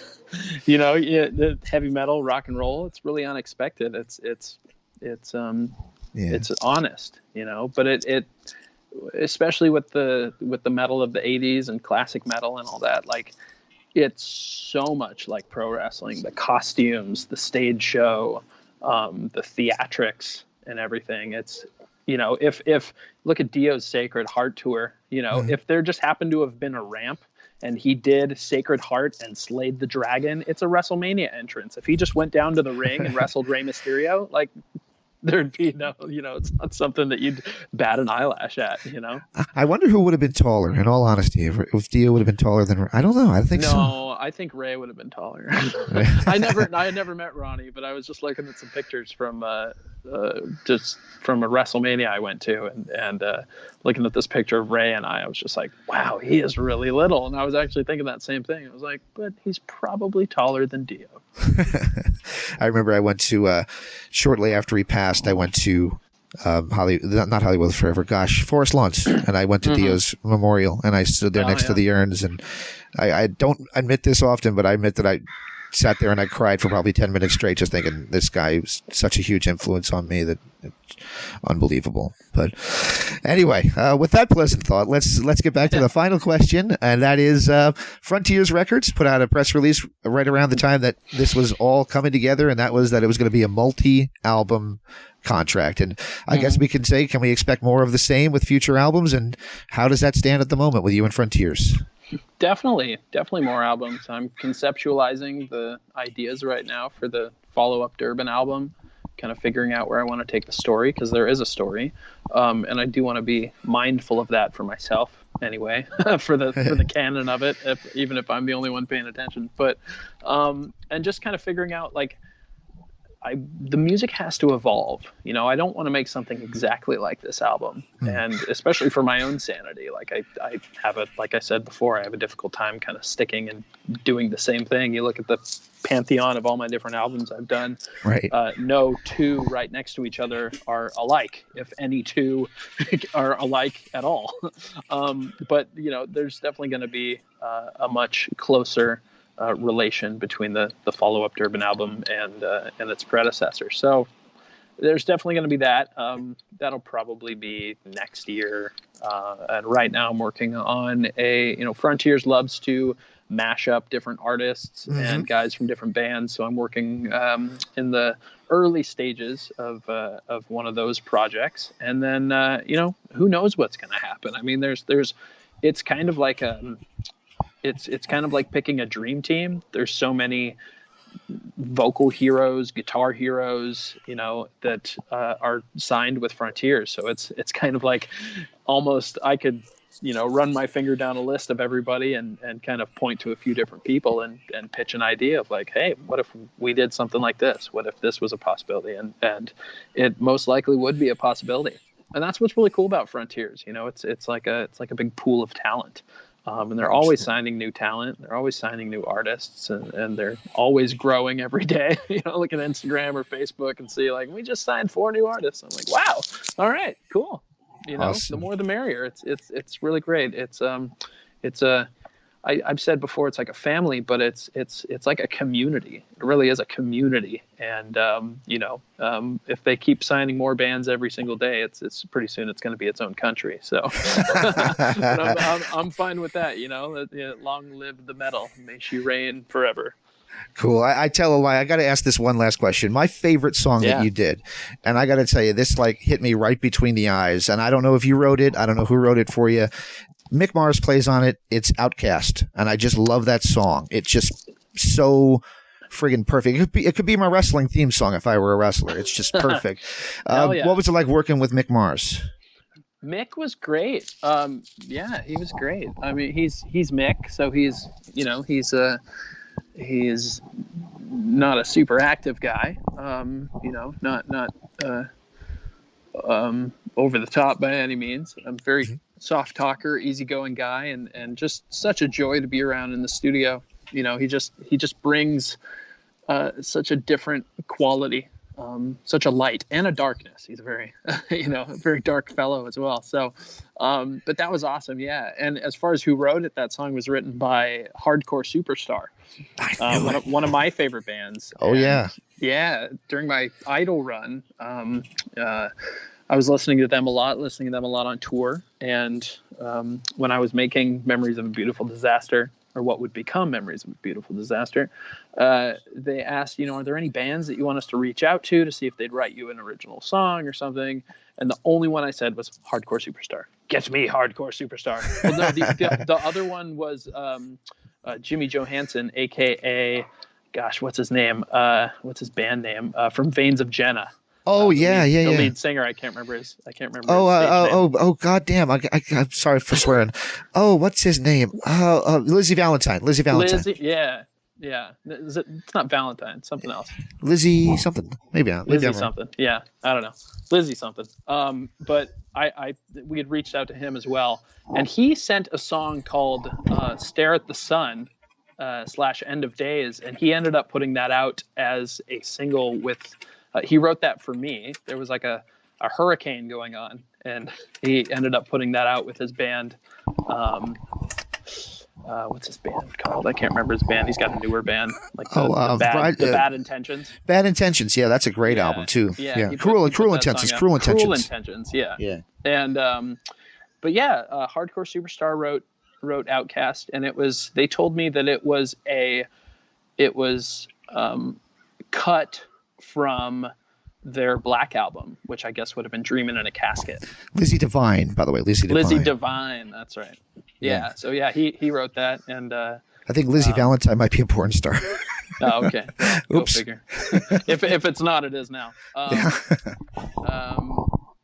K: The heavy metal, rock and roll, it's really unexpected. It's honest, but it especially with the metal of the 80s and classic metal and all that, like, it's so much like pro wrestling, the costumes, the stage show, the theatrics and everything. It's, if look at Dio's Sacred Heart tour, if there just happened to have been a ramp and he did Sacred Heart and slayed the dragon, it's a WrestleMania entrance. If he just went down to the ring and wrestled Rey Mysterio, like, there'd be no, it's not something that you'd bat an eyelash at,
A: I wonder who would have been taller, in all honesty, if Dio would have been taller than, I don't know. I think so.
K: No, I think Ray would have been taller. I had never met Ronnie, but I was just looking at some pictures from just from a WrestleMania I went to, and looking at this picture of Ray and I was just like, wow, he is really little. And I was actually thinking that same thing. I was like, but he's probably taller than Dio.
A: I remember I went to, shortly after he passed, I went to not Hollywood Forever, Forest Lawns, and I went to Dio's memorial, and I stood there next to the urns, and I don't admit this often, but I admit that I sat there and I cried for probably 10 minutes straight, just thinking this guy was such a huge influence on me that it's unbelievable. But anyway, with that pleasant thought, let's get back to the final question, and that is Frontiers Records put out a press release right around the time that this was all coming together, and that was that it was going to be a multi-album contract. And I guess we can say, can we expect more of the same with future albums, and how does that stand at the moment with you and Frontiers?
K: Definitely more albums. I'm conceptualizing the ideas right now for the follow-up Durbin album, kind of figuring out where I want to take the story, because there is a story, and I do want to be mindful of that for myself anyway, for the canon of it, even if I'm the only one paying attention. But and just kind of figuring out, like, the music has to evolve. I don't want to make something exactly like this album, and especially for my own sanity. Like, I have like I said before, I have a difficult time kind of sticking and doing the same thing. You look at the pantheon of all my different albums I've done.
A: Right.
K: No two right next to each other are alike, if any two are alike at all. But there's definitely going to be a much closer relation between the follow-up Durbin album and its predecessor. So there's definitely going to be that. That'll probably be next year. And right now I'm working on Frontiers loves to mash up different artists and guys from different bands. So I'm working in the early stages of one of those projects. And then, who knows what's going to happen? I mean, it's kind of like it's kind of like picking a dream team. There's so many vocal heroes, guitar heroes, that are signed with Frontiers. So it's kind of like almost I could, run my finger down a list of everybody and kind of point to a few different people and pitch an idea of, like, hey, what if we did something like this? What if this was a possibility? And it most likely would be a possibility. And that's what's really cool about Frontiers. It's like a big pool of talent. And they're always signing new talent. They're always signing new artists, and they're always growing every day. Look at Instagram or Facebook and see, like, we just signed 4 new artists. I'm like, wow, all right, cool. Awesome. The more the merrier. It's really great. I've said before, it's like a family, but it's like a community. It really is a community. And if they keep signing more bands every single day, it's pretty soon it's going to be its own country. So I'm fine with that. Long live the metal, may she reign forever.
A: Cool. I tell a lie. I got to ask this one last question. My favorite song that you did, and I got to tell you, this hit me right between the eyes. And I don't know if you wrote it. I don't know who wrote it for you. Mick Mars plays on it. It's Outcast, and I just love that song. It's just so friggin' perfect. It could be my wrestling theme song if I were a wrestler. It's just perfect. What was it like working with Mick Mars?
K: Mick was great. He was great. I mean, he's Mick, so he's not a super active guy, not over the top by any means. I'm very soft talker, easygoing guy, and just such a joy to be around in the studio. He just brings such a different quality, such a light and a darkness. He's a very, a very dark fellow as well. So, but that was awesome. Yeah. And as far as who wrote it, that song was written by Hardcore Superstar. One of my favorite bands.
A: Oh,
K: and, yeah. During my Idol run, I was listening to them a lot on tour. And when I was making Memories of a Beautiful Disaster, or what would become Memories of a Beautiful Disaster, they asked, are there any bands that you want us to reach out to see if they'd write you an original song or something? And the only one I said was Hardcore Superstar. Get me Hardcore Superstar. Well, no, the other one was Jimmy Johansson, a.k.a., gosh, what's his name? What's his band name? From Veins of Jenna.
A: Oh,
K: The lead singer. I can't remember his stage name.
A: Goddamn! I'm sorry for swearing. Oh, what's his name? Lizzie Valentine.
K: Yeah. It's not Valentine. Something else.
A: Lizzie something. Maybe
K: Lizzie something. Yeah, I don't know. Lizzie something. But we had reached out to him as well, and he sent a song called "Stare at the Sun" / End of Days, and he ended up putting that out as a single with. He wrote that for me. There was like a hurricane going on, and he ended up putting that out with his band. What's his band called? I can't remember his band. He's got a newer band, like the Bad Intentions.
A: Bad Intentions. Yeah, that's a great album too.
K: Yeah.
A: Cruel Intentions.
K: Cruel Intentions. Yeah.
A: Yeah.
K: And but yeah, Hardcore Superstar wrote Outcast, and they told me that it was cut from their Black album, which I guess would have been Dreamin' in a Casket.
A: Lizzie Devine, by the way. Lizzie Devine,
K: that's right. Yeah. So yeah, he wrote that, and I
A: think Lizzie Valentine might be a porn star.
K: Oh, okay. Go figure. if it's not, it is now.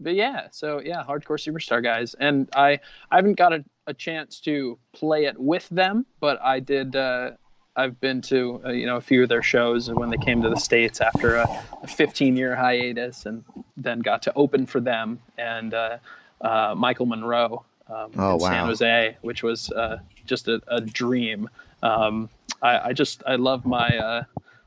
K: But yeah, so yeah, Hardcore Superstar guys, and I haven't got a chance to play it with them, but I did. I've been to a few of their shows when they came to the States after a 15-year hiatus, and then got to open for them and Michael Monroe in San Jose, which was just a dream. I love my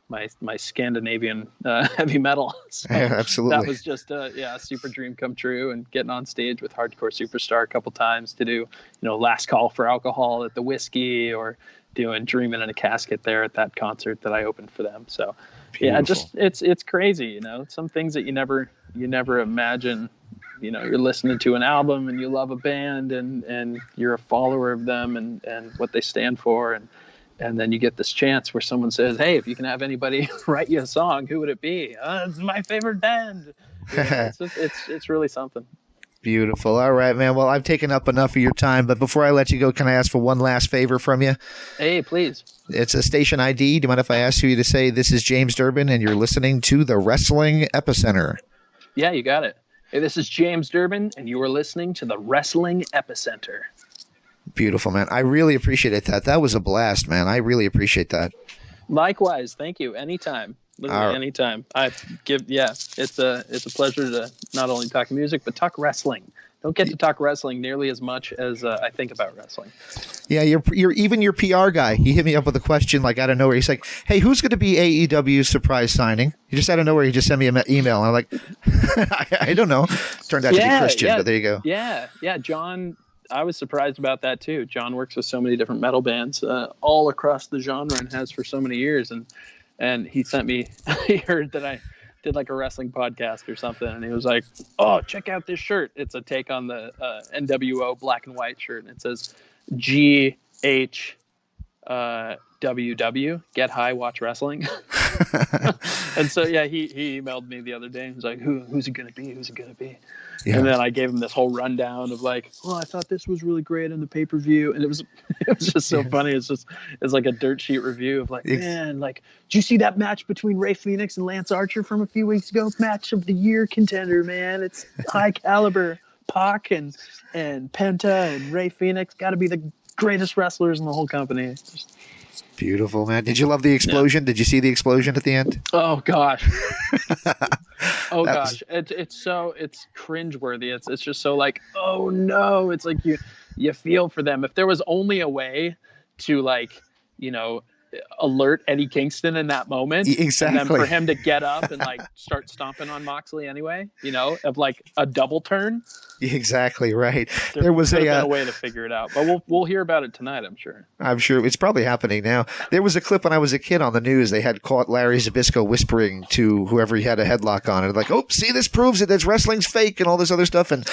K: my Scandinavian heavy metal. So
A: absolutely,
K: that was just a super dream come true. And getting on stage with Hardcore Superstar a couple times to do Last Call for Alcohol at the Whiskey, or doing Dreamin' in a Casket there at that concert that I opened for them. So yeah, just it's crazy, some things that you never imagine. You're listening to an album and you love a band and you're a follower of them and what they stand for, and then you get this chance where someone says, hey, if you can have anybody write you a song, who would it be? It's my favorite band. It's really something.
A: Beautiful. All right, man. Well, I've taken up enough of your time, but before I let you go, can I ask for one last favor from you?
K: Hey, please.
A: It's a station ID. Do you mind if I ask you to say, this is James Durbin, and you're listening to the Wrestling Epicenter?
K: Yeah, you got it. Hey, this is James Durbin, and you are listening to the Wrestling Epicenter. Beautiful, man. I really appreciate that. That was a blast, man. I really appreciate that. Likewise. Thank you. Anytime. Literally anytime. It's a pleasure to not only talk music, but talk wrestling. Don't get to talk wrestling nearly as much as I think about wrestling. Yeah, you're even your PR guy. He hit me up with a question like out of nowhere. He's like, "Hey, who's going to be AEW's surprise signing?" He just out of nowhere, he just sent me an email. And I'm like, I don't know. Turned out to be Christian, but there you go. Yeah. John, I was surprised about that too. John works with so many different metal bands all across the genre and has for so many years. And he sent me, he heard that I did like a wrestling podcast or something, and he was like, "Oh, check out this shirt. It's a take on the NWO black and white shirt, and it says GHWW, Get High, Watch Wrestling." And so yeah, he emailed me the other day and was like, "Who's it gonna be? Who's it gonna be?" Yeah. And then I gave him this whole rundown of like, "Oh, I thought this was really great on the pay-per-view," and it was just so funny. It's like a dirt sheet review of like, man, like, did you see that match between Ray Phoenix and Lance Archer from a few weeks ago? Match of the year contender, man. It's high caliber. Pac and Penta and Ray Phoenix got to be the greatest wrestlers in the whole company.
A: Beautiful, man. Did you love the explosion? Yeah. Did you see the explosion at the end?
K: Oh gosh. It's cringeworthy. It's just so like, oh no. It's like you feel for them. If there was only a way to like, alert Eddie Kingston in that moment,
A: exactly,
K: and then for him to get up and like start stomping on Moxley anyway, of like a double turn.
A: Exactly right.
K: There was a way to figure it out, but we'll hear about it tonight. I'm sure.
A: I'm sure it's probably happening now. There was a clip when I was a kid on the news. They had caught Larry Zbyszko whispering to whoever he had a headlock on, and like, "Oh, see, this proves it. That wrestling's fake," and all this other stuff. And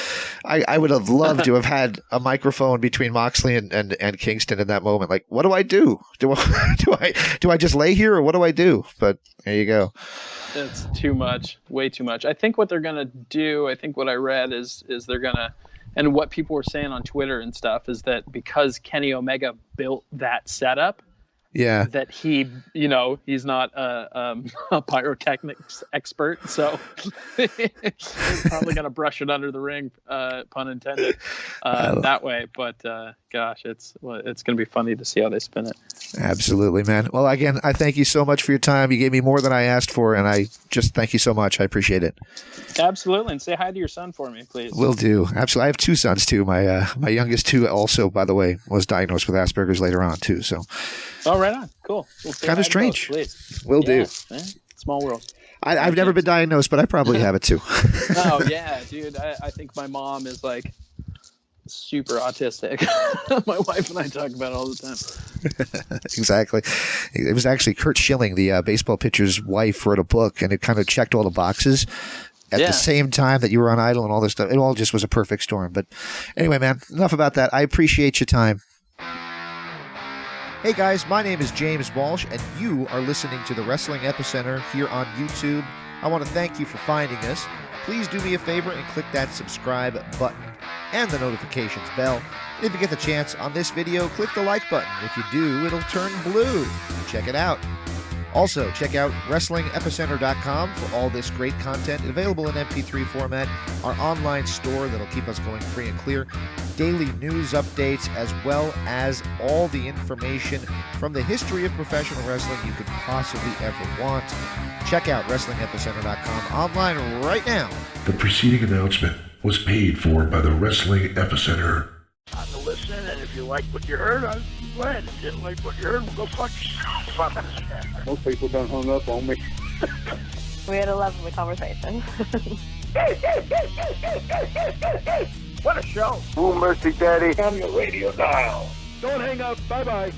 A: I would have loved to have had a microphone between Moxley and Kingston in that moment. Like, what do I do? Do I just lay here, or what do I do? But there you go.
K: It's too much, way too much. I think what they're gonna do, I think what I read is they're gonna, and what people were saying on Twitter and stuff is that because Kenny Omega built that setup, that he, he's not a pyrotechnics expert, so he's probably gonna brush it under the ring, pun intended, that way. But gosh, it's gonna be funny to see how they spin it.
A: Absolutely, man. Well, again, I thank you so much for your time. You gave me more than I asked for, and I just thank you so much. I appreciate it.
K: Absolutely, and say hi to your son for me, please.
A: Will do. Absolutely. I have two sons too. My youngest two also, by the way, was diagnosed with Asperger's later on too. So.
K: Oh, right on. Cool.
A: Kind of strange.
K: Both,
A: Will do.
K: Man. Small world.
A: I've never been diagnosed, but I probably have it too.
K: Oh yeah, dude. I think my mom is like super autistic. My wife and I talk about it all the time.
A: Exactly. It was actually Kurt Schilling, the baseball pitcher's wife, wrote a book, and it kind of checked all the boxes at the same time that you were on Idol and all this stuff. It all just was a perfect storm. But anyway, man, enough about that. I appreciate your time. Hey guys, my name is James Walsh, and you are listening to the Wrestling Epicenter here on YouTube. I want to thank you for finding us. Please do me a favor and click that subscribe button and the notifications bell. If you get the chance on this video, click the like button. If you do, it'll turn blue. Check it out. Also, check out WrestlingEpicenter.com for all this great content available in MP3 format, our online store that'll keep us going free and clear, daily news updates, as well as all the information from the history of professional wrestling you could possibly ever want. Check out WrestlingEpicenter.com online right now.
B: The preceding announcement was paid for by the Wrestling Epicenter.
E: I'm to listen, and if you like what you heard, I'm glad. If you didn't like what you heard, well, go fuck yourself.
F: Most people don't hung up on me.
D: We had a lovely conversation.
E: What a show.
C: Ooh, mercy, Daddy.
E: On your radio dial. Don't hang up. Bye-bye.